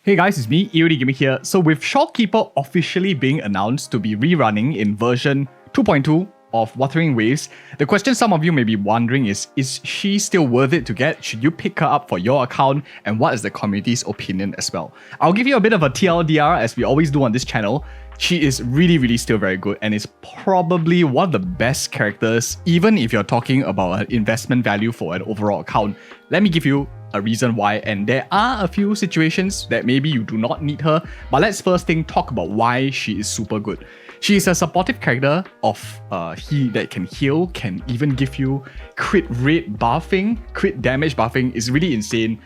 Hey guys, it's me, EODGamer here. So with Shorekeeper officially being announced to be rerunning in version 2.2 of Wuthering Waves, the question some of you may be wondering is she still worth it to get? Should you pick her up for your account? And what is the community's opinion as well? I'll give you a bit of a TLDR as we always do on this channel. She is really still very good and is probably one of the best characters, even if you're talking about an investment value for an overall account. Let me give you a reason why, and there are a few situations that maybe you do not need her, but let's first talk about why she is super good. She is a supportive character of that can heal, can even give you crit rate buffing, crit damage buffing. Is really insane.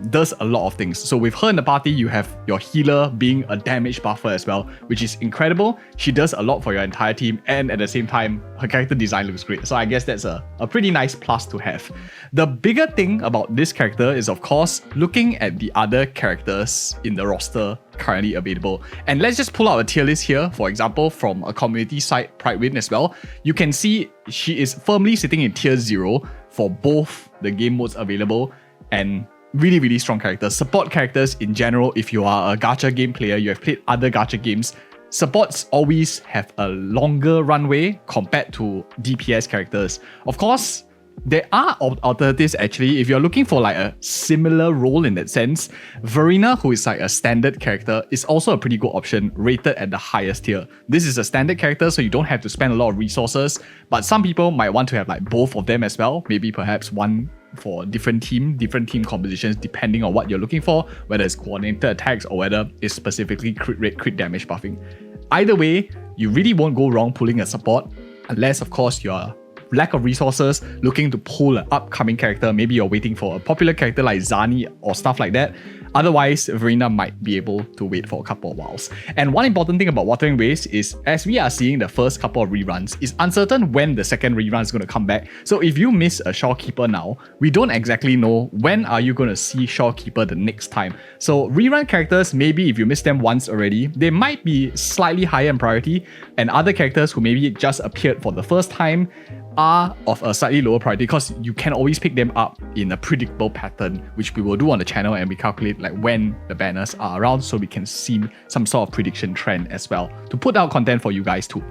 Does a lot of things. So with her in the party, you have your healer being a damage buffer as well, which is incredible. She does a lot for your entire team, and at the same time, her character design looks great. So I guess that's a pretty nice plus to have. The bigger thing about this character is, of course, looking at the other characters in the roster currently available. And let's just pull out a tier list here, for example, from a community site, Pridewin as well. You can see she is firmly sitting in tier 0 for both the game modes available, and really strong characters. Support characters in general, if you are a gacha game player, you have played other gacha games, supports always have a longer runway compared to DPS characters. Of course, there are alternatives actually. If you're looking for like a similar role in that sense, Verena, who is like a standard character, is also a pretty good option, rated at the highest tier. This is a standard character, so you don't have to spend a lot of resources, but some people might want to have like both of them as well, maybe perhaps one for different team compositions depending on what you're looking for, whether it's coordinated attacks or whether it's specifically crit rate, crit damage buffing. Either way, you really won't go wrong pulling a support, unless of course you're lack of resources, looking to pull an upcoming character. Maybe you're waiting for a popular character like Zani or stuff like that. Otherwise, Verena might be able to wait for a couple of whiles. And one important thing about Wuthering Waves is, as we are seeing the first couple of reruns, it's uncertain when the second rerun is going to come back. So if you miss a Shorekeeper now, we don't exactly know when are you going to see Shorekeeper the next time. So rerun characters, maybe if you missed them once already, they might be slightly higher in priority, and other characters who maybe just appeared for the first time are of a slightly lower priority, because you can always pick them up in a predictable pattern, which we will do on the channel, and we calculate like when the banners are around so we can see some sort of prediction trend as well to put out content for you guys too.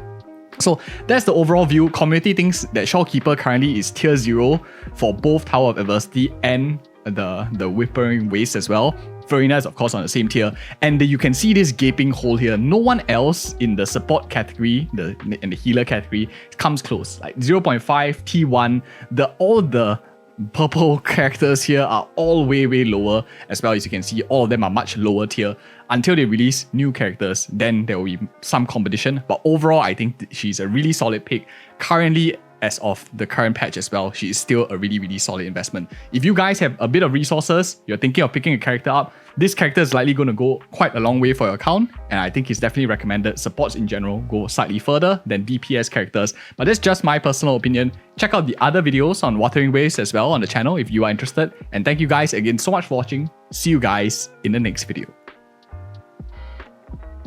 So that's the overall view. Community thinks that Shorekeeper currently is tier 0 for both Tower of Adversity and the Wuthering Waves as well. Verena is of course on the same tier, and you can see this gaping hole here. No one else in the support category and the healer category comes close. Like 0.5, T1, all the purple characters here are all way lower as well. As you can see, all of them are much lower tier. Until they release new characters, then there will be some competition. But overall, I think she's a really solid pick. Currently, as of the current patch as well, she is still a really solid investment. If you guys have a bit of resources, you're thinking of picking a character up, this character is likely going to go quite a long way for your account, and I think it's definitely recommended. Supports in general go slightly further than DPS characters, but that's just my personal opinion. Check out the other videos on Wuthering Waves as well on the channel if you are interested, and thank you guys again so much for watching. See you guys in the next video.